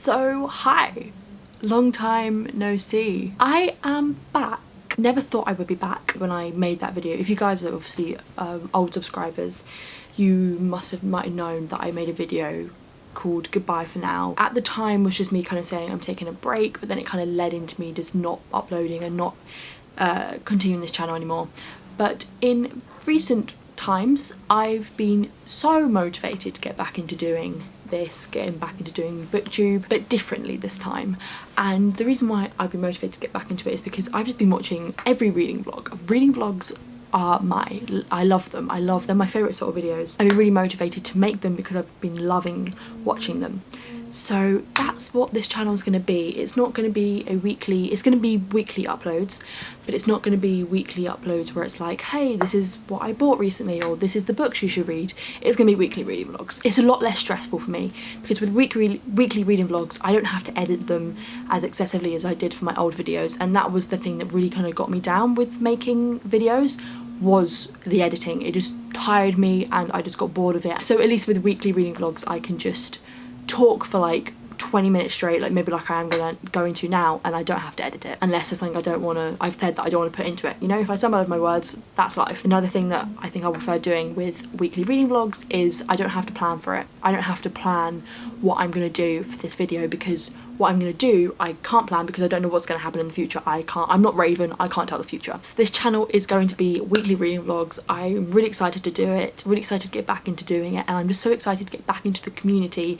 So hi, long time no see. I am back. Never thought I would be back when I made that video. If you guys are obviously old subscribers, you might have known that I made a video called Goodbye for Now. At the time was just me kind of saying I'm taking a break, but then it kind of led into me just not uploading and not continuing this channel anymore. But in recent times I've been so motivated to get back into doing this, getting back into doing Booktube, but differently this time. And the reason why I've been motivated to get back into it is because I've just been watching every reading vlog. Reading vlogs are I love them. They're my favourite sort of videos. I've been really motivated to make them because I've been loving watching them. So that's what this channel is going to be. It's not going to be it's going to be weekly uploads, but it's not going to be weekly uploads where it's like, hey, this is what I bought recently, or this is the books you should read. It's going to be weekly reading vlogs. It's a lot less stressful for me because with weekly reading vlogs, I don't have to edit them as excessively as I did for my old videos, and that was the thing that really kind of got me down with making videos, was the editing. It just tired me and I just got bored of it. So at least with weekly reading vlogs, I can just talk for like 20 minutes straight, like maybe like I am going to now, and I don't have to edit it unless there's something I've said that I don't want to put into it. You know, if I stumble over my words, that's life. Another thing that I think I prefer doing with weekly reading vlogs is I don't have to plan for it. I don't have to plan what I'm going to do for this video, because what I'm going to do, I can't plan because I don't know what's going to happen in the future. I'm not Raven, I can't tell the future. So this channel is going to be weekly reading vlogs. I'm really excited to do it, really excited to get back into doing it, and I'm just so excited to get back into the community,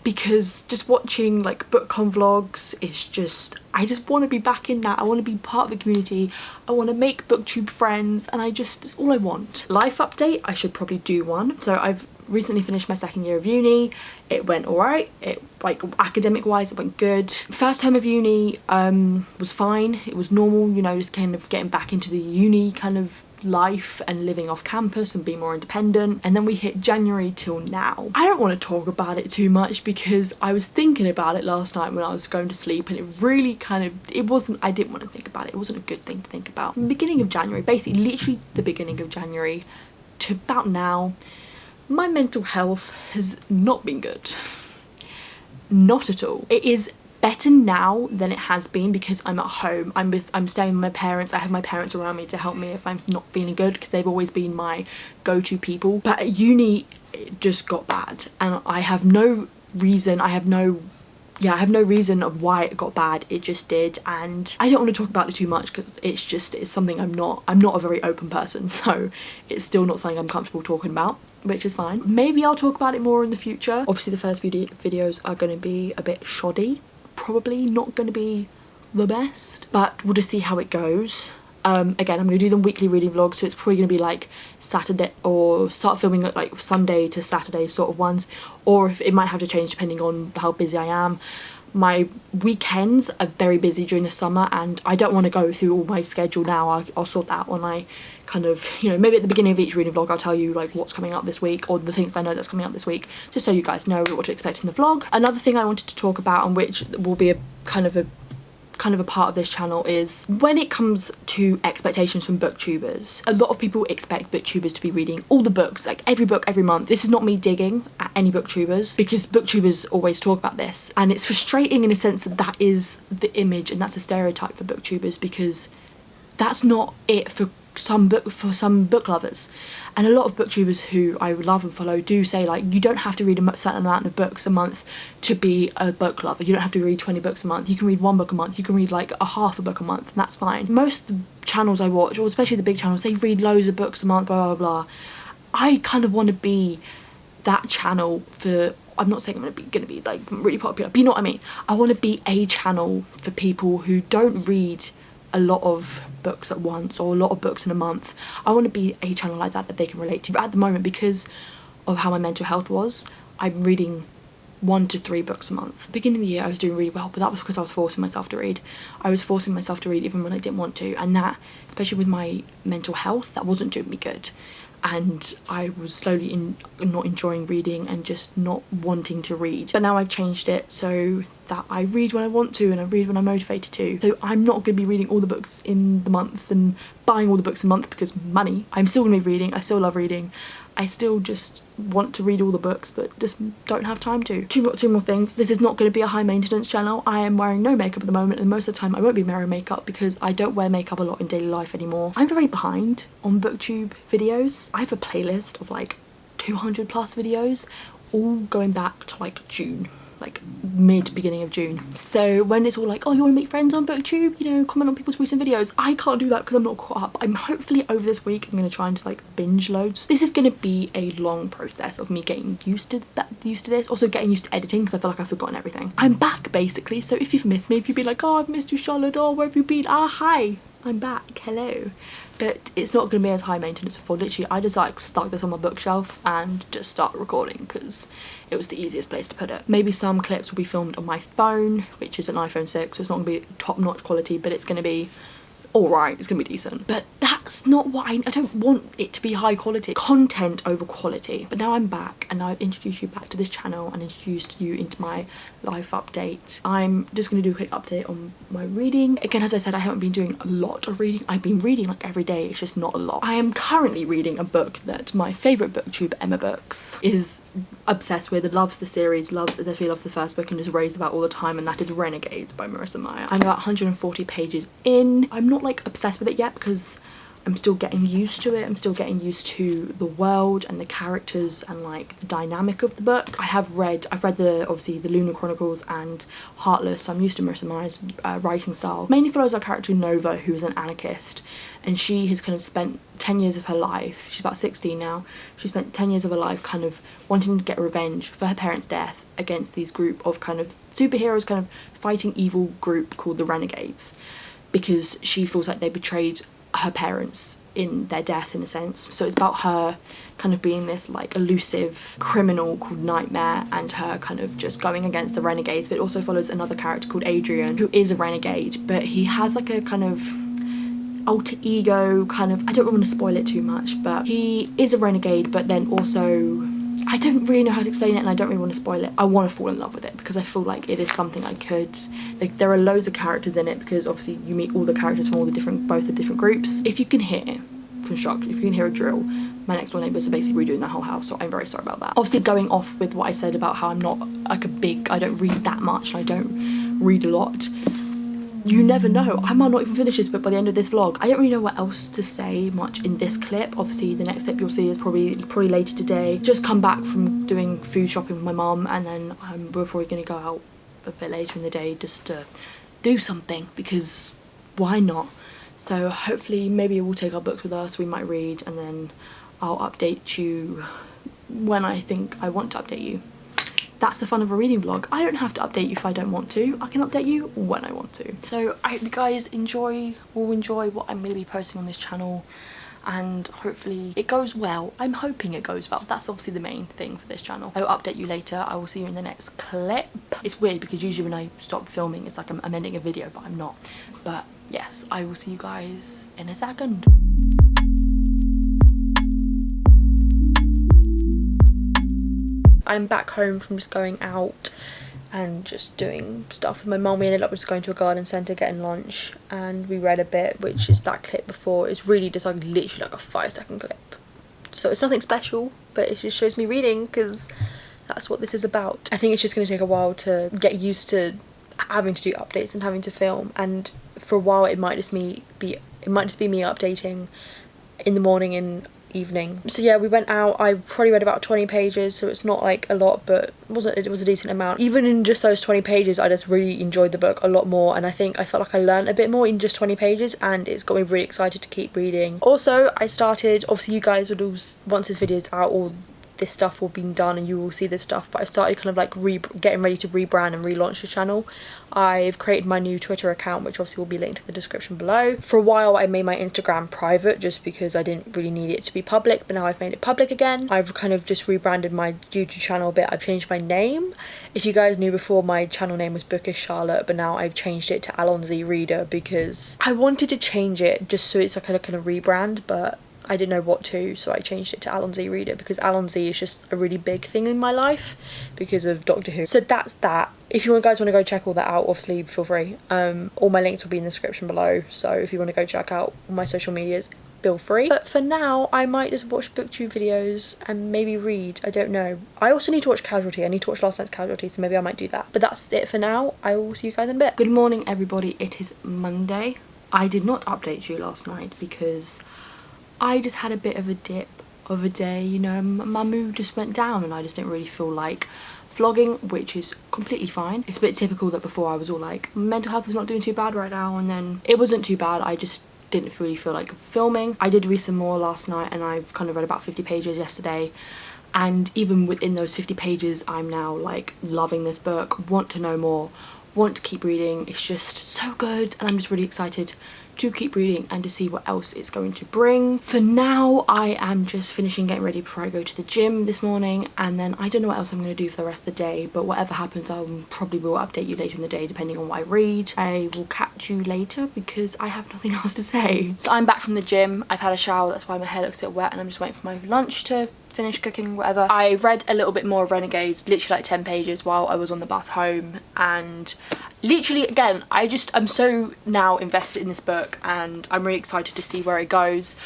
because just watching like BookCon vlogs is just, I just want to be back in that. I want to be part of the community. I want to make Booktube friends, and it's all I want. Life update, I should probably do one. So I've recently finished my second year of uni. It went alright. It, like, academic wise, it went good. First term of uni was fine. It was normal, you know, just kind of getting back into the uni kind of life and living off campus and being more independent. And then we hit January till now. I don't want to talk about it too much because I was thinking about it last night when I was going to sleep, and it really kind of, I didn't want to think about it. It wasn't a good thing to think about. From the beginning of January, basically literally the beginning of January to about now, my mental health has not been good. Not at all. It is better now than it has been because I'm at home. I'm staying with my parents. I have my parents around me to help me if I'm not feeling good, because they've always been my go-to people. But at uni, it just got bad, and I have no reason. I have no reason of why it got bad. It just did, and I don't want to talk about it too much because it's something I'm not a very open person, so it's still not something I'm comfortable talking about, which is fine. Maybe I'll talk about it more in the future. Obviously the first few videos are going to be a bit shoddy, probably not going to be the best, but we'll just see how it goes. Again, I'm going to do them weekly reading vlogs, so it's probably going to be like Saturday, or start filming at like Sunday to Saturday sort of ones, or if it might have to change depending on how busy I am. My weekends are very busy during the summer, and I don't want to go through all my schedule now. I'll sort that out when I kind of, you know, maybe at the beginning of each reading vlog I'll tell you like what's coming up this week, or the things I know that's coming up this week, just so you guys know what to expect in the vlog. Another thing I wanted to talk about, and which will be a kind of a part of this channel, is when it comes to expectations from booktubers. A lot of people expect booktubers to be reading all the books, like every book every month. This is not me digging at any booktubers, because booktubers always talk about this, and it's frustrating in a sense that that is the image and that's a stereotype for booktubers, because that's not it for some book lovers. And a lot of booktubers who I love and follow do say, like, you don't have to read a certain amount of books a month to be a book lover. You don't have to read 20 books a month. You can read one book a month. You can read like a half a book a month, and that's fine. Most of the channels I watch, or especially the big channels, they read loads of books a month, blah blah blah. I kind of want to be that channel for, I'm not saying I'm gonna be like really popular, but you know what I mean. I want to be a channel for people who don't read a lot of books at once, or a lot of books in a month. I want to be a channel like that they can relate to. At the moment, because of how my mental health was, I'm reading 1 to 3 books a month. Beginning of the year I was doing really well, but that was because I was forcing myself to read. I was forcing myself to read even when I didn't want to, and that, especially with my mental health, that wasn't doing me good. And I was slowly not enjoying reading and just not wanting to read. But now I've changed it, so that I read when I want to and I read when I'm motivated to. So I'm not going to be reading all the books in the month and buying all the books a month because money. I'm still going to be reading. I still love reading. I still just want to read all the books but just don't have time to. Two more things. This is not going to be a high maintenance channel. I am wearing no makeup at the moment, and most of the time I won't be wearing makeup because I don't wear makeup a lot in daily life anymore. I'm very behind on Booktube videos. I have a playlist of like 200 plus videos, all going back to like June, like beginning of June. So when it's all like, oh, you want to make friends on Booktube, you know, comment on people's recent videos, I can't do that because I'm not caught up. I'm hopefully over this week I'm going to try and just like binge loads. This is going to be a long process of me getting used to this, also getting used to editing because I feel like I've forgotten everything. I'm back basically, so if you've missed me, if you've been like, oh, I've missed you, Charlotte, oh, where have you been? Ah, hi, I'm back, hello. But it's not going to be as high maintenance before. Literally, I just like stuck this on my bookshelf and just start recording because it was the easiest place to put it. Maybe some clips will be filmed on my phone, which is an iPhone 6, so it's not going to be top-notch quality, but it's going to be alright, it's gonna be decent. But that's not what I don't want it to be high quality. Content over quality. But now I'm back and now I've introduced you back to this channel and introduced you into my life update. I'm just gonna do a quick update on my reading. Again, as I said, I haven't been doing a lot of reading. I've been reading like every day, it's just not a lot. I am currently reading a book that my favourite booktube, Emma Books, is obsessed with, loves the series, definitely loves the first book and is raised about all the time, and that is Renegades by Marissa Meyer. I'm about 140 pages in. I'm not like obsessed with it yet because I'm still getting used to it. I'm still getting used to the world and the characters and like the dynamic of the book. I've read obviously the Lunar Chronicles and Heartless, so I'm used to Marissa Meyer's writing style. Mainly follows our character Nova, who is an anarchist, and she has kind of spent 10 years of her life, she's about 16 now, she spent 10 years of her life kind of wanting to get revenge for her parents' death against these group of kind of superheroes, kind of fighting evil group called the Renegades, because she feels like they betrayed her parents in their death in a sense. So it's about her kind of being this like elusive criminal called Nightmare and her kind of just going against the Renegades. But it also follows another character called Adrian, who is a renegade, but he has like a kind of alter ego kind of, I don't want to spoil it too much, but he is a renegade, but then also I don't really know how to explain it and I don't really want to spoil it. I want to fall in love with it because I feel like it is something I could, like there are loads of characters in it because obviously you meet all the characters from all the different, both the different groups. If you can hear construction, if you can hear a drill, my next door neighbours are basically redoing the whole house, so I'm very sorry about that. Obviously going off with what I said about how I'm not like I don't read that much and I don't read a lot. You never know, I might not even finish this book by the end of this vlog. I don't really know what else to say much in this clip. Obviously the next clip you'll see is probably later today. Just come back from doing food shopping with my mum, and then we're probably going to go out a bit later in the day just to do something because why not? So hopefully maybe we'll take our books with us, we might read, and then I'll update you when I think I want to update you. That's the fun of a reading vlog. I don't have to update you if I don't want to. I can update you when I want to. So I hope you guys will enjoy what I'm going to be posting on this channel, and hopefully it goes well. I'm hoping it goes well. That's obviously the main thing for this channel. I will update you later. I will see you in the next clip. It's weird because usually when I stop filming it's like I'm ending a video, but I'm not. But yes, I will see you guys in a second. I'm back home from just going out and just doing stuff with my mum. We ended up just going to a garden centre, getting lunch, and we read a bit, which is that clip before. It's really just like literally like a 5-second clip. So it's nothing special, but it just shows me reading because that's what this is about. I think it's just going to take a while to get used to having to do updates and having to film, and for a while it might just be me updating in the morning and evening. So yeah, we went out. I probably read about 20 pages, so it's not like a lot, but it was a decent amount. Even in just those 20 pages I just really enjoyed the book a lot more, and I felt like I learned a bit more in just 20 pages, and it's got me really excited to keep reading. Also, I started, obviously you guys would all, once this video is out, all this stuff will be done and you will see this stuff, but I started kind of like getting ready to rebrand and relaunch the channel. I've created my new Twitter account, which obviously will be linked in the description below. For a while I made my Instagram private just because I didn't really need it to be public, but now I've made it public again. I've kind of just rebranded my YouTube channel a bit. I've changed my name. If you guys knew before, my channel name was Bookish Charlotte, but now I've changed it to Alonzi Reader because I wanted to change it just so it's like a kind of rebrand, but I didn't know what to, so I changed it to Allons-y Reader because Allons-y is just a really big thing in my life because of Doctor Who. So that's that. If you guys want to go check all that out, obviously feel free. All my links will be in the description below, so if you want to go check out all my social medias, feel free. But for now, I might just watch Booktube videos and maybe read, I don't know. I also need to watch Casualty. I need to watch last night's Casualty, so maybe I might do that. But that's it for now. I will see you guys in a bit. Good morning, everybody. It is Monday. I did not update you last night because I just had a bit of a dip of a day, you know, my mood just went down and I just didn't really feel like vlogging, which is completely fine. It's a bit typical that before I was all like, mental health is not doing too bad right now, and then it wasn't too bad. I just didn't really feel like filming. I did read some more last night and I've kind of read about 50 pages yesterday, and even within those 50 pages I'm now like loving this book, want to know more, want to keep reading. It's just so good and I'm just really excited to keep reading and to see what else it's going to bring. For now, I am just finishing getting ready before I go to the gym this morning, and then I don't know what else I'm going to do for the rest of the day, but whatever happens I probably will update you later in the day depending on what I read. I will catch you later because I have nothing else to say. So I'm back from the gym, I've had a shower, that's why my hair looks a bit wet, and I'm just waiting for my lunch to finish cooking, whatever. I read a little bit more of Renegades, literally like 10 pages while I was on the bus home, and literally again I'm so now invested in this book and I'm really excited to see where it goes.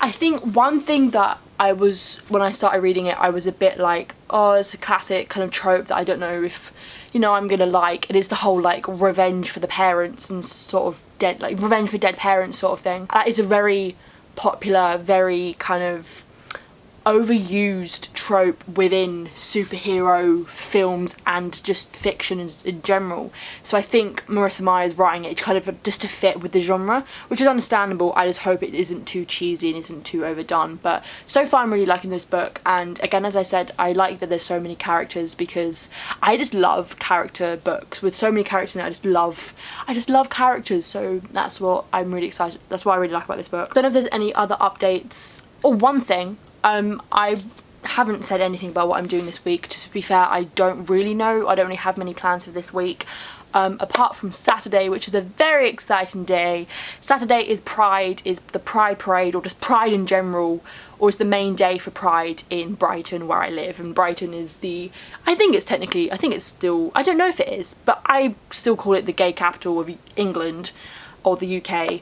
I think one thing that when I started reading it, I was a bit like, oh, it's a classic kind of trope that I don't know if, you know, I'm gonna like. It is the whole like revenge for the parents and sort of revenge for dead parents sort of thing. That is a very popular, very kind of overused trope within superhero films and just fiction in general. So I think Marissa Meyer's writing it kind of just to fit with the genre, which is understandable. I just hope it isn't too cheesy and isn't too overdone. But so far I'm really liking this book, and again, as I said, I like that there's so many characters because I just love character books with so many characters in it. I just love characters, so that's what I'm really excited. That's what I really like about this book. I don't know if there's any other updates. Or one thing, I haven't said anything about what I'm doing this week. To be fair, I don't really know. I don't really have many plans for this week. Apart from Saturday, which is a very exciting day. Saturday is Pride, is the Pride Parade, or just Pride in general, or is the main day for Pride in Brighton, where I live. And Brighton is I think it's still, I don't know if it is, but I still call it the gay capital of England, or the UK.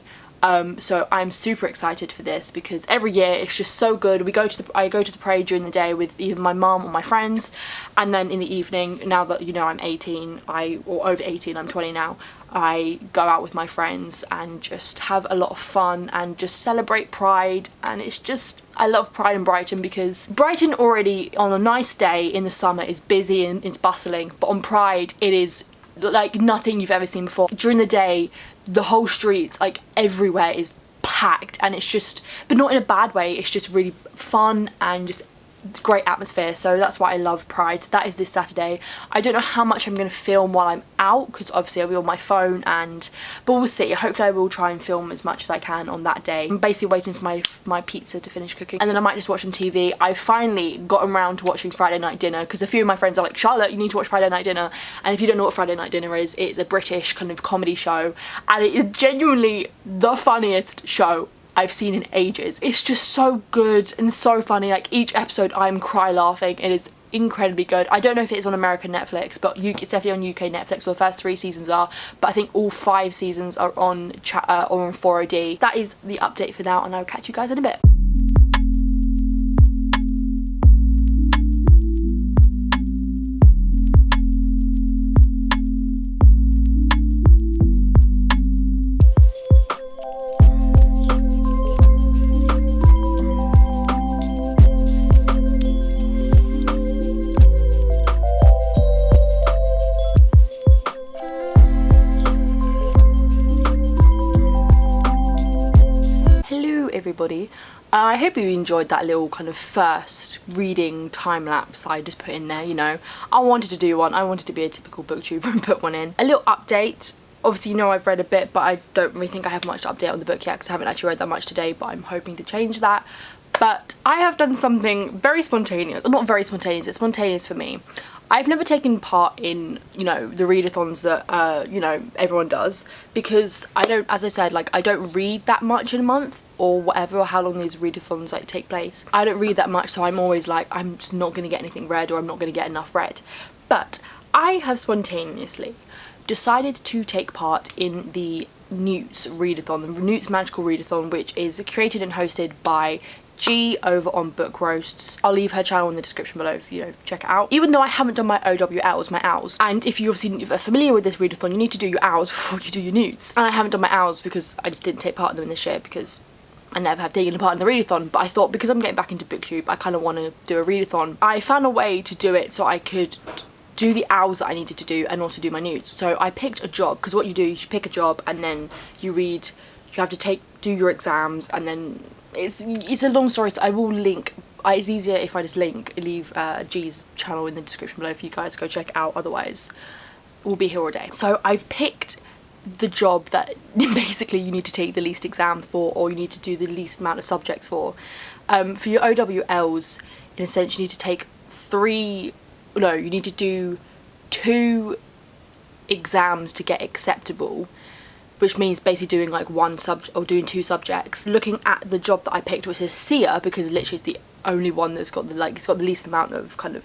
So I'm super excited for this because every year it's just so good. I go to the parade during the day with either my mum or my friends, and then in the evening, now that you know I'm 18, or over 18, I'm 20 now, I go out with my friends and just have a lot of fun and just celebrate Pride. And it's just, I love Pride in Brighton because Brighton already on a nice day in the summer is busy and it's bustling, but on Pride it is like nothing you've ever seen before. During the day, the whole street, like everywhere, is packed, and it's just, but not in a bad way, it's just really fun and just great atmosphere. So that's why I love Pride. So that is this Saturday. I don't know how much I'm going to film while I'm out because obviously I'll be on my phone, but we'll see. Hopefully I will try and film as much as I can on that day. I'm basically waiting for my pizza to finish cooking, and then I might just watch some TV. I finally gotten around to watching Friday Night Dinner because a few of my friends are like, Charlotte, you need to watch Friday Night Dinner. And if you don't know what Friday Night Dinner is, it's a British kind of comedy show, and it is genuinely the funniest show I've seen in ages. It's just so good and so funny. Like each episode I'm cry laughing. It is incredibly good. I don't know if it is on American Netflix, but it's definitely on UK Netflix. Well, the first 3 seasons are, but I think all 5 seasons are on 4OD. That is the update for now, and I'll catch you guys in a bit. Everybody, I hope you enjoyed that little kind of first reading time lapse I just put in there. You know, I wanted to do one. I wanted to be a typical booktuber and put one in. A little update. Obviously, you know, I've read a bit, but I don't really think I have much to update on the book yet because I haven't actually read that much today, but I'm hoping to change that. But I have done something very spontaneous. Not very spontaneous, it's spontaneous for me. I've never taken part in, you know, the readathons that, you know, everyone does, because I don't, as I said, like, I don't read that much in a month or whatever, or how long these readathons like take place. I don't read that much, so I'm always like, I'm just not going to get anything read, or I'm not going to get enough read. But I have spontaneously decided to take part in the NEWTs readathon, the NEWTs Magical Readathon, which is created and hosted by G over on Book Roasts. I'll leave her channel in the description below if you know, check it out. Even though I haven't done my OWLs, my owls, and if you obviously are familiar with this readathon, you need to do your owls before you do your NEWTs. And I haven't done my owls because I just didn't take part in them this year, because I never have taken part in the readathon. But I thought, because I'm getting back into Booktube, I kind of want to do a readathon. I found a way to do it so I could do the owls that I needed to do and also do my NEWTs. So I picked a job, because what you do is you pick a job and then you read, you have to do your exams, and then it's a long story, so I will link, it's easier if I just leave G's channel in the description below for you guys to go check it out, otherwise we'll be here all day. So I've picked the job that basically you need to take the least exams for, or you need to do the least amount of subjects for. For your OWLs, in a sense, you need to take you need to do 2 exams to get acceptable, which means basically doing like one subject or doing 2 subjects. Looking at the job that I picked, which is SEER, because literally it's the only one that's got the it's got the least amount of kind of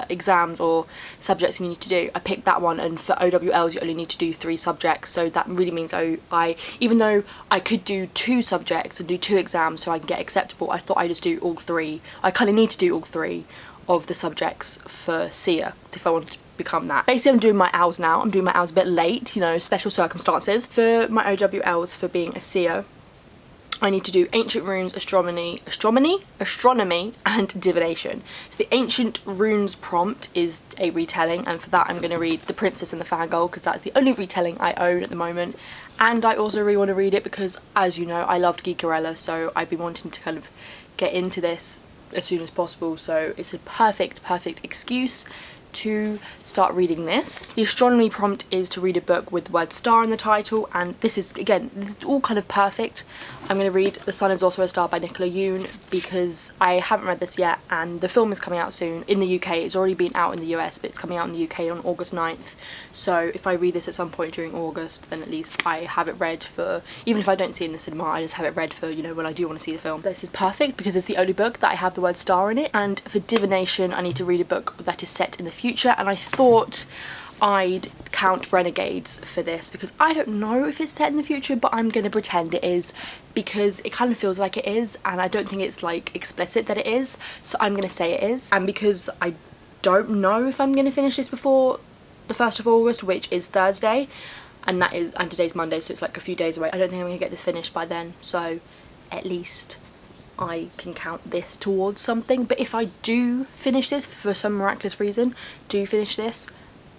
exams or subjects you need to do. I picked that one, and for OWLs you only need to do 3 subjects, so that really means even though I could do 2 subjects and do 2 exams so I can get acceptable, I thought I'd just do all 3. I kind of need to do all 3 of the subjects for SEER if I wanted to become that. Basically, I'm doing my owls now. I'm doing my owls a bit late, you know, special circumstances. For my OWLs for being a SEER, I need to do ancient runes, astronomy, and divination. So the ancient runes prompt is a retelling, and for that I'm going to read The Princess and the Fangirl, because that's the only retelling I own at the moment. And I also really want to read it because, as you know, I loved Geekerella, so I've been wanting to kind of get into this as soon as possible, so it's a perfect excuse to start reading this. The astronomy prompt is to read a book with the word star in the title, and this is, again, this is all kind of perfect. I'm going to read The Sun Is Also a Star by Nicola Yoon, because I haven't read this yet, and the film is coming out soon in the UK. It's already been out in the US, but it's coming out in the UK on August 9th. So if I read this at some point during August, then at least I have it read for, even if I don't see it in the cinema, I just have it read for, you know, when I do want to see the film. This is perfect because it's the only book that I have the word star in it. And for divination, I need to read a book that is set in the future, and I thought I'd count Renegades for this because I don't know if it's set in the future, but I'm going to pretend it is because it kind of feels like it is, and I don't think it's like explicit that it is, so I'm going to say it is. And because I don't know if I'm going to finish this before the 1st of August, which is Thursday, and today's Monday, so it's like a few days away. I don't think I'm going to get this finished by then, so at least I can count this towards something. But if I do finish this, for some miraculous reason,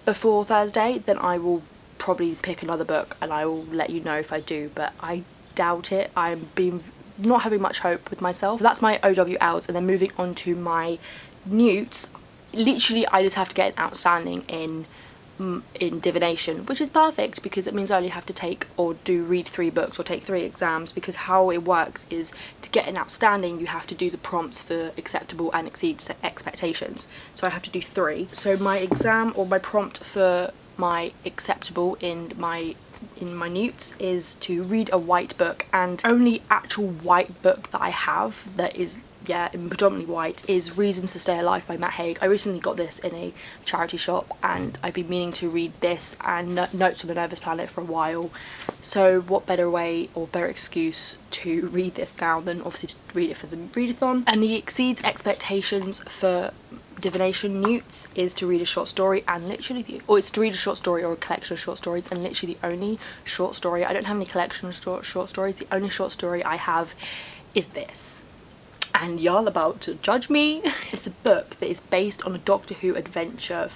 before Thursday, then I will probably pick another book and I will let you know if I do, but I doubt it. I'm not having much hope with myself. So that's my OWLs, and then moving on to my NEWTs, literally I just have to get an outstanding in divination, which is perfect because it means I only have to read 3 books or take 3 exams, because how it works is to get an outstanding you have to do the prompts for acceptable and exceeds expectations, so I have to do 3. So my exam or my prompt for my acceptable in my NEWTs is to read a white book, and only actual white book that I have that is predominantly white is Reasons to Stay Alive by Matt Haig. I recently got this in a charity shop and I've been meaning to read this and Notes on the Nervous Planet for a while, so what better way or better excuse to read this now than obviously to read it for the readathon. And the exceeds expectations for divination NEWTs is to read a short story, and literally it's to read a short story or a collection of short stories, and literally the only short story, I don't have any collection of short stories, the only short story I have is this. And y'all about to judge me. It's a book that is based on a Doctor Who adventure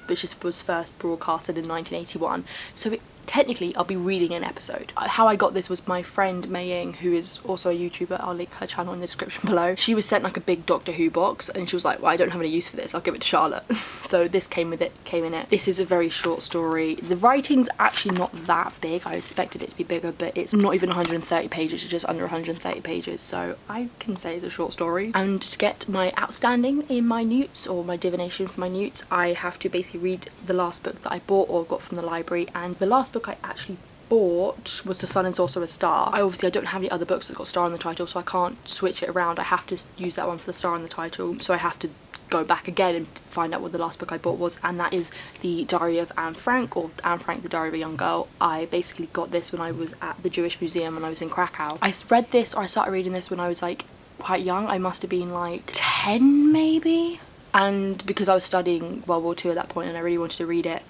which was first broadcasted in 1981. So it technically I'll be reading an episode. How I got this was my friend Mei Ying, who is also a YouTuber. I'll link her channel in the description below. She was sent like a big Doctor Who box and she was like, well, I don't have any use for this, I'll give it to Charlotte. So this came in it. This is a very short story. The writing's actually not that big. I expected it to be bigger, but it's not even 130 pages, it's just under 130 pages. So I can say it's a short story. And to get my outstanding in my NEWTs, or my divination for my NEWTs, I have to basically read the last book that I bought or got from the library. And the last book I actually bought was The Sun and Sorcerer's Star. I don't have any other books that got star in the title, so I can't switch it around. I have to use that one for the star in the title, so I have to go back again and find out what the last book I bought was, and that is The Diary of Anne Frank, or Anne Frank, The Diary of a Young Girl. I basically got this when I was at the Jewish Museum when I was in Krakow. I read this, or I started reading this when I was like quite young. I must have been like 10 maybe, and because I was studying World War II at that point and I really wanted to read it,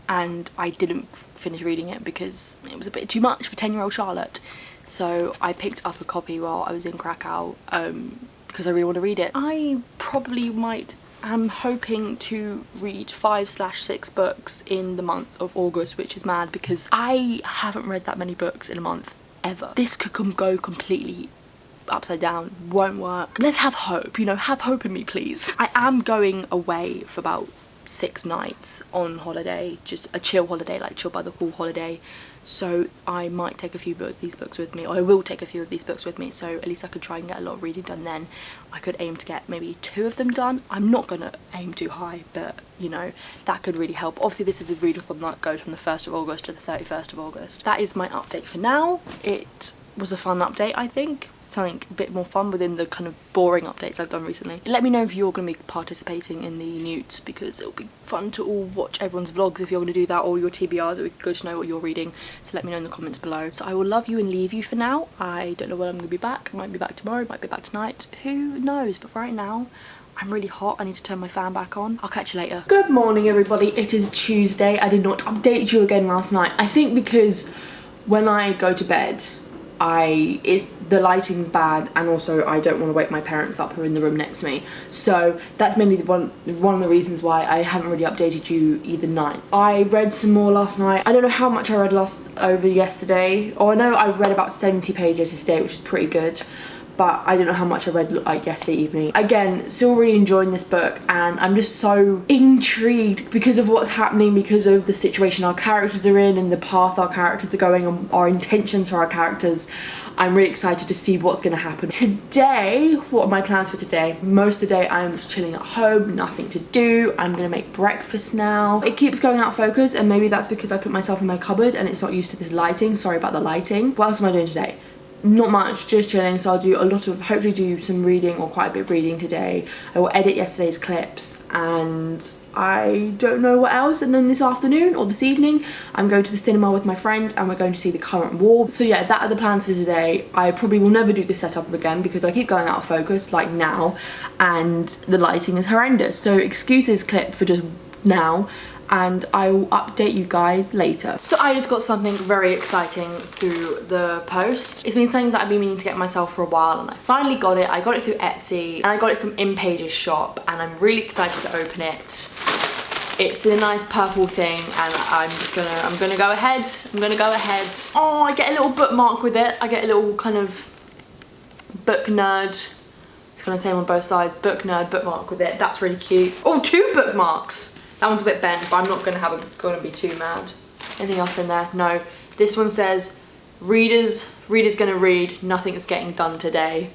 and I didn't finish reading it because it was a bit too much for 10-year-old Charlotte. So I picked up a copy while I was in Krakow because I really want to read it. I probably am hoping to read 5/6 books in the month of August, which is mad because I haven't read that many books in a month ever. This could go completely upside down, won't work. Let's have hope, you know, have hope in me please. I am going away for about 6 nights on holiday, just a chill holiday, like chill by the pool holiday, so I might take a few of these books with me, or I will take a few of these books with me, so at least I could try and get a lot of reading done then. I could aim to get maybe 2 of them done. I'm not gonna aim too high, but you know, that could really help. Obviously this is a readathon that goes from the 1st of August to the 31st of August. That is my update for now. It was a fun update, I think. Something a bit more fun within the kind of boring updates I've done recently. Let me know if you're going to be participating in the NEWTs, because it'll be fun to all watch everyone's vlogs if you're going to do that, or your TBRs. It would be good to know what you're reading, so let me know in the comments below. So I will love you and leave you for now. I don't know when I'm going to be back. I might be back tomorrow, might be back tonight, who knows, but right now I'm really hot. I need to turn my fan back on. I'll catch you later. Good morning everybody, it is Tuesday. I did not update you again last night. I think because when I go to bed, the lighting's bad, and also I don't want to wake my parents up who are in the room next to me, so that's mainly one of the reasons why I haven't really updated you either night. I read some more last night. I don't know how much I read over yesterday. I know I read about 70 pages yesterday, which is pretty good, but I don't know how much I read like yesterday evening. Again, still really enjoying this book, and I'm just so intrigued because of what's happening, because of the situation our characters are in and the path our characters are going, and our intentions for our characters. I'm really excited to see what's going to happen. Today, what are my plans for today? Most of the day I'm just chilling at home, nothing to do. I'm going to make breakfast now. It keeps going out of focus, and maybe that's because I put myself in my cupboard and it's not used to this lighting. Sorry about the lighting. What else am I doing today? Not much, just chilling. So I'll do hopefully do some reading, or quite a bit of reading today. I will edit yesterday's clips, and I don't know what else. And then this afternoon or this evening I'm going to the cinema with my friend, and we're going to see The Current War. So yeah, that are the plans for today. I probably will never do this setup again because I keep going out of focus like now, and the lighting is horrendous. So excuses clip for just now, and I will update you guys later. So I just got something very exciting through the post. It's been something that I've been meaning to get myself for a while, and I finally got it. I got it through Etsy, and I got it from InPage's shop, and I'm really excited to open it. It's in a nice purple thing, and I'm gonna go ahead. Oh, I get a little bookmark with it. I get a little kind of book nerd, it's kind of same on both sides, book nerd bookmark with it. That's really cute. Oh, 2 bookmarks. That one's a bit bent, but I'm not gonna be too mad. Anything else in there? No. This one says, readers gonna read, nothing is getting done today.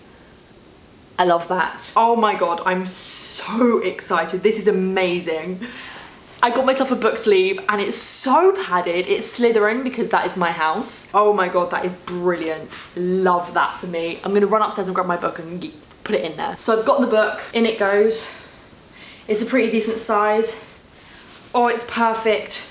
I love that. Oh my god, I'm so excited. This is amazing. I got myself a book sleeve, and it's so padded. It's Slytherin because that is my house. Oh my god, that is brilliant. Love that for me. I'm gonna run upstairs and grab my book and put it in there. So I've got the book, in it goes. It's a pretty decent size. Oh, it's perfect.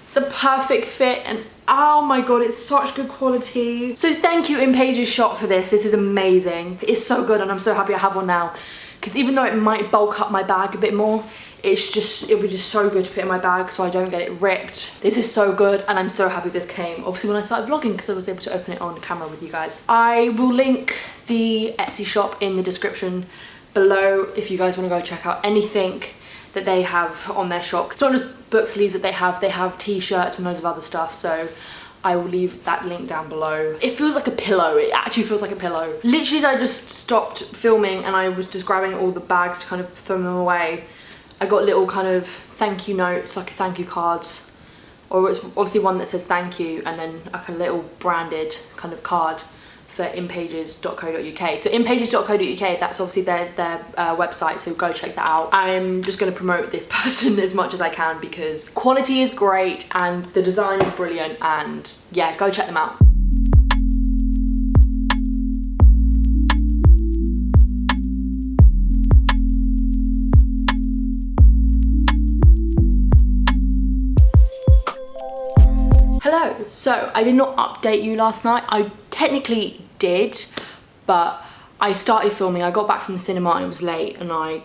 It's a perfect fit, and oh my god, it's such good quality. So thank you InPage's shop for this. This is amazing. It's so good, and I'm so happy I have one now, because even though it might bulk up my bag a bit more, it'll be just so good to put in my bag so I don't get it ripped. This is so good, and I'm so happy this came. Obviously when I started vlogging, because I was able to open it on camera with you guys. I will link the Etsy shop in the description below if you guys want to go check out anything that they have on their shop. It's not just book sleeves that they have t-shirts and loads of other stuff, so I will leave that link down below. It feels like a pillow. It actually feels like a pillow. Literally, as I just stopped filming and I was just grabbing all the bags to kind of throw them away, I got little kind of thank you notes, like thank you cards, or it's obviously one that says thank you, and then like a little branded kind of card for inpages.co.uk. So inpages.co.uk, that's obviously their website, so go check that out. I'm just going to promote this person as much as I can because quality is great and the design is brilliant, and yeah, go check them out. Hello, so I did not update you last night. I technically did, but I started filming. I got back from the cinema and it was late, and I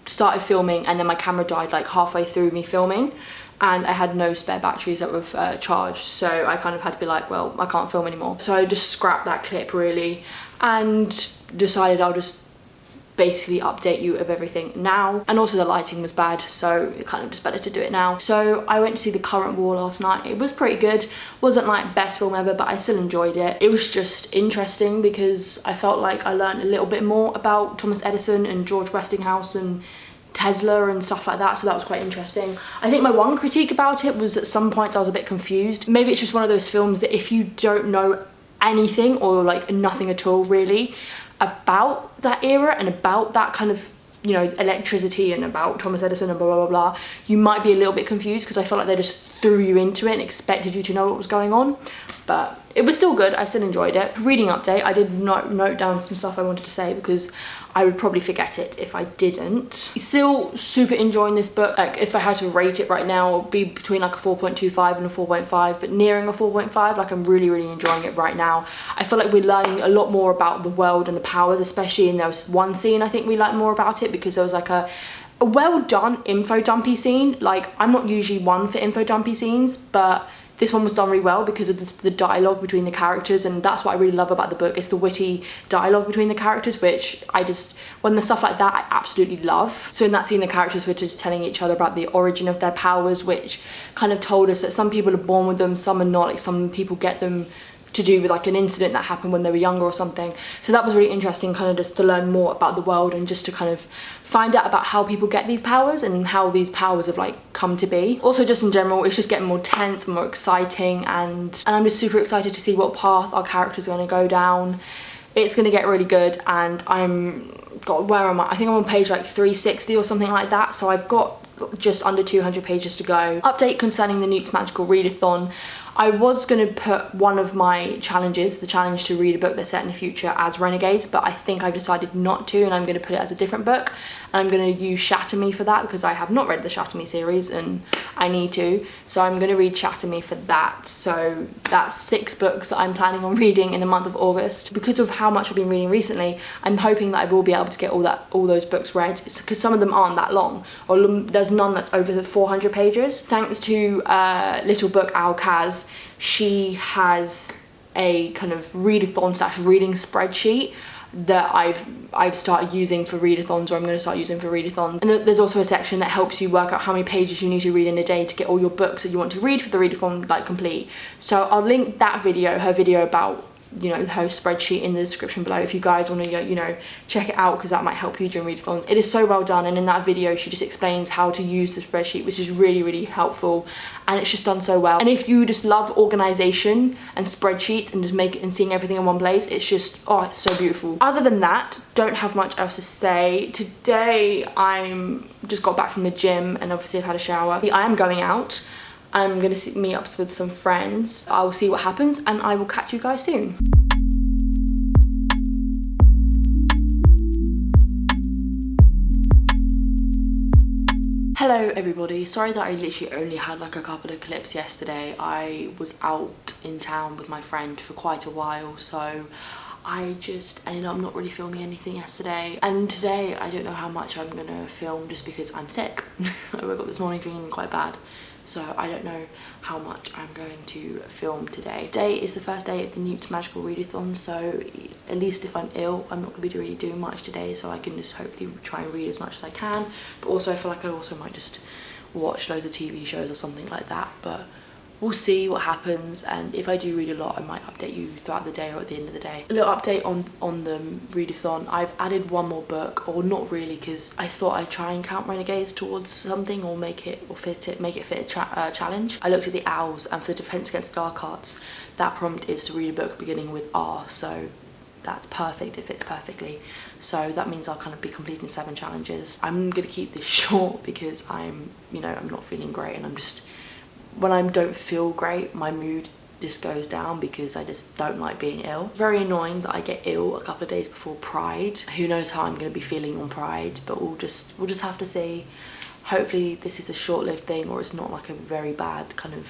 started filming, and then my camera died like halfway through me filming, and I had no spare batteries that were charged, so I kind of had to be like, well, I can't film anymore. So I just scrapped that clip really and decided I'll just basically update you of everything now. And also the lighting was bad, so it kind of just better to do it now. So I went to see The Current War last night. It was pretty good. Wasn't like best film ever, but I still enjoyed it. It was just interesting because I felt like I learned a little bit more about Thomas Edison and George Westinghouse and Tesla and stuff like that, so that was quite interesting. I think my one critique about it was at some points I was a bit confused. Maybe it's just one of those films that if you don't know anything or like nothing at all really about that era and about that kind of, you know, electricity and about Thomas Edison and blah blah blah blah, you might be a little bit confused because I felt like they just threw you into it and expected you to know what was going on. But it was still good. I still enjoyed it. Reading update, I did note down some stuff I wanted to say because I would probably forget it if I didn't. Still super enjoying this book. Like if I had to rate it right now, it would be between like a 4.25 and a 4.5, but nearing a 4.5. Like I'm really enjoying it right now. I feel like we're learning a lot more about the world and the powers, especially in there was one scene I think we learned more about it because there was like a well done info dumpy scene. Like I'm not usually one for info dumpy scenes, but this one was done really well because of the dialogue between the characters, and that's what I really love about the book. It's the witty dialogue between the characters, which when there's stuff like that, I absolutely love. So in that scene, the characters were just telling each other about the origin of their powers, which kind of told us that some people are born with them, some are not. Like some people get them to do with like an incident that happened when they were younger or something. So that was really interesting, kind of just to learn more about the world and just to kind of find out about how people get these powers and how these powers have like come to be. Also just in general, it's just getting more tense, more exciting, and I'm just super excited to see what path our characters are going to go down. It's going to get really good, and where am I? I think I'm on page like 360 or something like that, so I've got just under 200 pages to go. Update concerning the NEWTs Magical Readathon. I was going to put one of my challenges, the challenge to read a book that's set in the future, as Renegades, but I think I've decided not to, and I'm going to put it as a different book. And I'm going to use Shatter Me for that because I have not read the Shatter Me series and I need to. So I'm going to read Shatter Me for that. So that's 6 books that I'm planning on reading in the month of August. Because of how much I've been reading recently, I'm hoping that I will be able to get all those books read, because some of them aren't that long, or there's none that's over the 400 pages. Thanks to Little Book Owl Kaz, she has a kind of readathon / reading spreadsheet that I've started using for readathons, or I'm going to start using for readathons. And there's also a section that helps you work out how many pages you need to read in a day to get all your books that you want to read for the readathon like complete. So I'll link that video, her video about, you know, her spreadsheet, in the description below if you guys want to, you know, check it out, because that might help you during readathons. It is so well done, and in that video she just explains how to use the spreadsheet, which is really helpful, and it's just done so well. And if you just love organization and spreadsheets and just make it and seeing everything in one place, it's just, oh, it's so beautiful. Other than that, don't have much else to say. Today I'm just got back from the gym and obviously I've had a shower. I am going out. I'm going to meet up with some friends. I will see what happens, and I will catch you guys soon. Hello everybody, sorry that I literally only had like a couple of clips yesterday. I was out in town with my friend for quite a while, so I just ended up not really filming anything yesterday, and today I don't know how much I'm gonna film just because I'm sick. I woke up this morning feeling quite bad, so I don't know how much I'm going to film today. Today is the first day of the NEWTs Magical Readathon, so at least if I'm ill, I'm not going to be really doing much today, so I can just hopefully try and read as much as I can. But also I feel like I also might just watch loads of TV shows or something like that, but we'll see what happens. And if I do read a lot, I might update you throughout the day or at the end of the day. A little update on the readathon. I've added one more book, or not really, because I thought I'd try and count Renegades towards something, or make it fit a challenge. I looked at the owls, and for the Defense Against Dark Arts, that prompt is to read a book beginning with R, so that's perfect. It fits perfectly. So that means I'll kind of be completing 7 challenges. I'm gonna keep this short because I'm not feeling great, and when I don't feel great, my mood just goes down because I just don't like being ill. Very annoying that I get ill a couple of days before Pride. Who knows how I'm going to be feeling on Pride, but we'll just have to see. Hopefully this is a short-lived thing, or it's not like a very bad kind of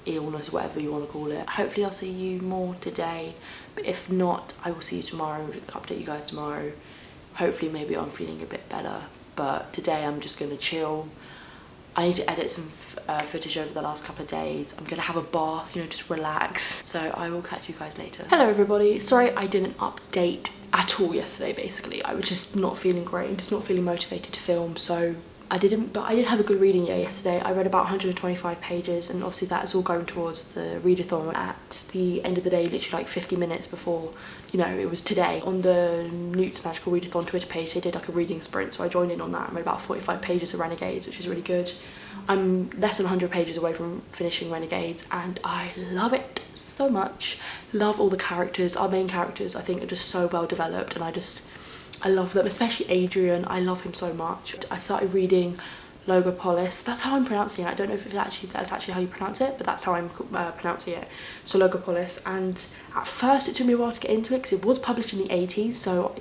illness, whatever you want to call it. Hopefully I'll see you more today, but if not, I will see you tomorrow, update you guys tomorrow. Hopefully maybe I'm feeling a bit better, but today I'm just going to chill. I need to edit some footage over the last couple of days. I'm gonna have a bath, just relax. So I will catch you guys later. Hello everybody. Sorry I didn't update at all yesterday, basically. I was just not feeling great and just not feeling motivated to film, so I didn't, but I did have a good reading year yesterday. I read about 125 pages, and obviously that is all going towards the readathon at the end of the day, literally like 50 minutes before, it was today. On the NEWTs Magical Readathon Twitter page, they did like a reading sprint, so I joined in on that and read about 45 pages of Renegades, which is really good. I'm less than 100 pages away from finishing Renegades, and I love it so much. Love all the characters. Our main characters, I think, are just so well developed, and I love them, especially Adrian. I love him so much. I started reading Logopolis. That's how I'm pronouncing it. I don't know if that's actually how you pronounce it, but that's how I'm pronouncing it. So Logopolis, and at first it took me a while to get into it because it was published in the 80s, so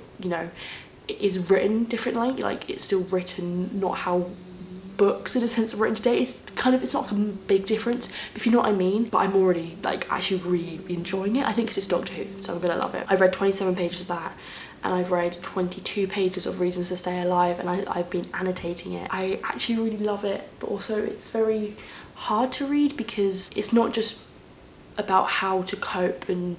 it is written differently. Like, it's still written not how books in a sense are written today. It's not like a big difference, if you know what I mean. But I'm already actually really enjoying it. I think 'cause it's Doctor Who, so I'm gonna love it. I've read 27 pages of that, and I've read 22 pages of Reasons to Stay Alive, and I've been annotating it. I actually really love it, but also it's very hard to read because it's not just about how to cope and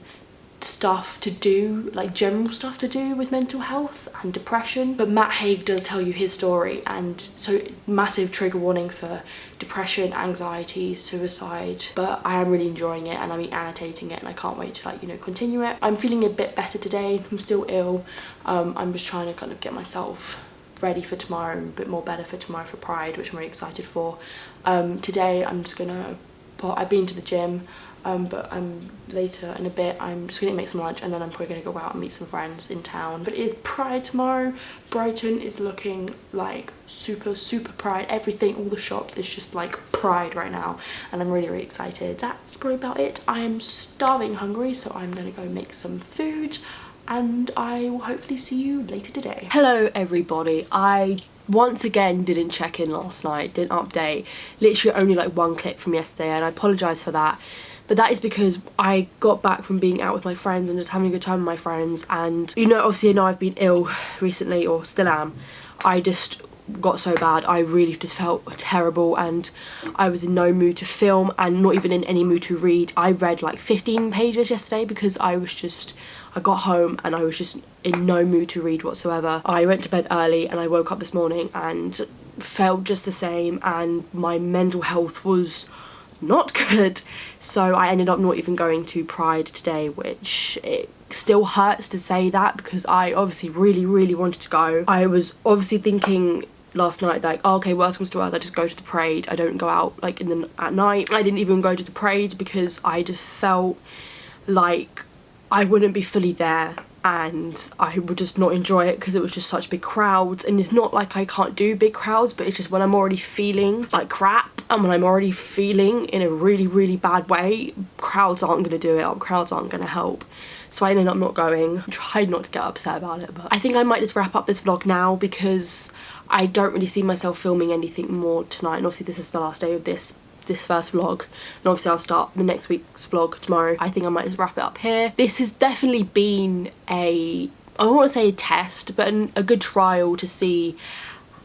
stuff to do, like general stuff to do with mental health and depression, but Matt Haig does tell you his story, and so massive trigger warning for depression, anxiety, suicide. But I am really enjoying it, and I'm annotating it, and I can't wait to continue it. I'm feeling a bit better today. I'm still ill. I'm just trying to kind of get myself ready for tomorrow, and a bit more better for tomorrow for Pride, which I'm really excited for. Today I'm just gonna I've been to the gym, but later in a bit I'm just gonna make some lunch, and then I'm probably gonna go out and meet some friends in town. But it is Pride tomorrow. Brighton is looking like super Pride. Everything, all the shops, is just like Pride right now, and I'm really excited. That's probably about it. I am starving hungry, so I'm gonna go make some food, and I will hopefully see you later today. Hello everybody. I once again didn't check in last night, didn't update. Literally only like one clip from yesterday, and I apologise for that. But that is because I got back from being out with my friends and just having a good time with my friends, and obviously I've been ill recently, or still am. I just got so bad, I really just felt terrible, and I was in no mood to film, and not even in any mood to read. I read like 15 pages yesterday because I got home and I was just in no mood to read whatsoever. I went to bed early, and I woke up this morning and felt just the same, and my mental health was not good. So I ended up not even going to Pride today, which it still hurts to say that because I obviously really wanted to go. I was obviously thinking last night like, oh, okay, worst comes to worst, I just go to the parade. I don't go out like at night. I didn't even go to the parade because I just felt like I wouldn't be fully there, and I would just not enjoy it because it was just such big crowds. And it's not like I can't do big crowds, but it's just when I'm already feeling like crap, and when I'm already feeling in a really bad way, crowds aren't going to do it, or crowds aren't going to help. So I ended up not going. I tried not to get upset about it, but I think I might just wrap up this vlog now because I don't really see myself filming anything more tonight, and obviously this is the last day of this first vlog, and obviously I'll start the next week's vlog tomorrow. I think I might just wrap it up here. This has definitely been I don't want to say a test, but a good trial to see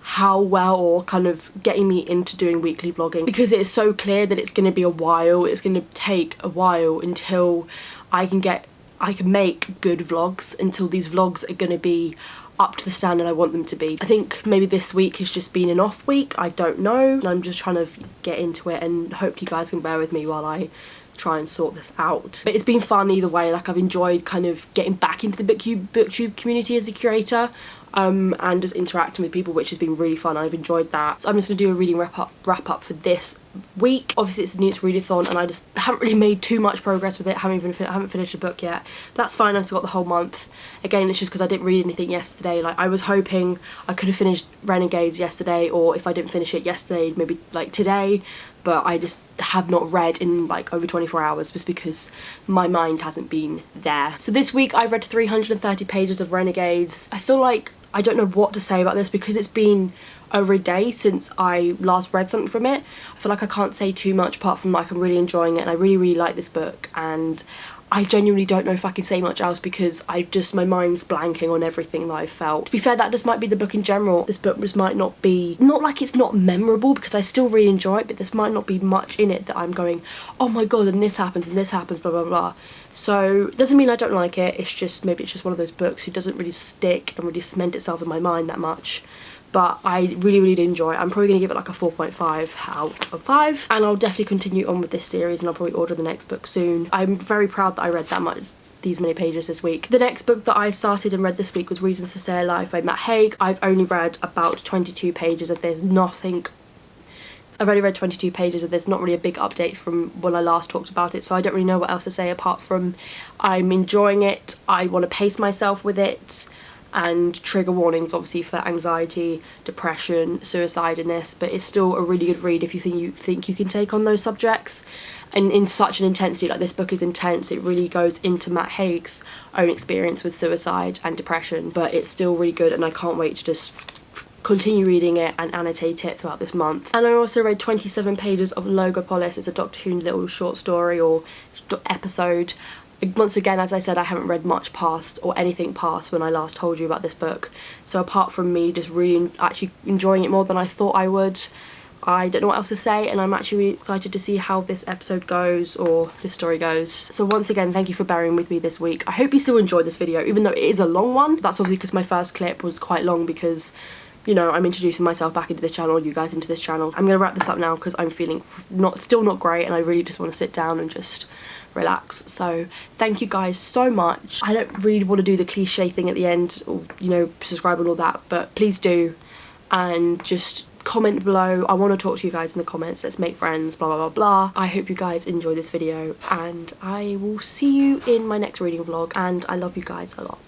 how well, or kind of getting me into doing weekly vlogging, because it is so clear that it's going to be a while. It's going to take a while until I can make good vlogs, until these vlogs are going to be up to the standard I want them to be. I think maybe this week has just been an off week, I don't know, and I'm just trying to get into it, and hope you guys can bear with me while I try and sort this out. But it's been fun either way. Like, I've enjoyed kind of getting back into the booktube community as a curator, and just interacting with people, which has been really fun. I've enjoyed that. So I'm just gonna do a reading wrap up for this week. Obviously it's the NEWTs readathon, and I just haven't really made too much progress with it. I haven't finished a book yet. But that's fine, I've still got the whole month. Again, it's just because I didn't read anything yesterday. Like, I was hoping I could have finished Renegades yesterday, or if I didn't finish it yesterday, maybe like today, but I just have not read in like over 24 hours just because my mind hasn't been there. So this week I read 330 pages of Renegades. I feel like I don't know what to say about this because it's been over a day since I last read something from it. I feel like I can't say too much apart from like I'm really enjoying it, and I really like this book, and I genuinely don't know if I can say much else because my mind's blanking on everything that I've felt. To be fair, that just might be the book in general. This book just might not be, not like it's not memorable because I still really enjoy it, but this might not be much in it that I'm going, oh my god, and this happens, blah blah blah. So it doesn't mean I don't like it, it's just, maybe it's just one of those books who doesn't really stick and really cement itself in my mind that much. But I really did enjoy it. I'm probably going to give it like a 4.5 out of 5, and I'll definitely continue on with this series, and I'll probably order the next book soon. I'm very proud that I read these many pages this week. The next book that I started and read this week was Reasons to Stay Alive by Matt Haig. I've only read about 22 pages of this, I've only read 22 pages of this, not really a big update from when I last talked about it, so I don't really know what else to say apart from I'm enjoying it, I want to pace myself with it, and trigger warnings obviously for anxiety, depression, suicide in this, but it's still a really good read if you think you can take on those subjects. And in such an intensity, like this book is intense, it really goes into Matt Haig's own experience with suicide and depression, but it's still really good, and I can't wait to just continue reading it and annotate it throughout this month. And I also read 27 pages of Logopolis. It's a Doctor Who little short story or episode. Once again, as I said, I haven't read much past or anything past when I last told you about this book, so apart from me just really actually enjoying it more than I thought I would, I don't know what else to say, and I'm actually really excited to see how this episode goes, or this story goes. So once again, thank you for bearing with me this week. I hope you still enjoyed this video, even though it is a long one. That's obviously because my first clip was quite long because, you know, I'm introducing myself back into this channel, you guys into this channel. I'm gonna wrap this up now because I'm feeling still not great, and I really just want to sit down and just relax. So thank you guys so much. I don't really want to do the cliche thing at the end, or, you know, subscribe and all that, but please do, and just comment below. I want to talk to you guys in the comments. Let's make friends, blah blah blah blah. I hope you guys enjoy this video, and I will see you in my next reading vlog, and I love you guys a lot.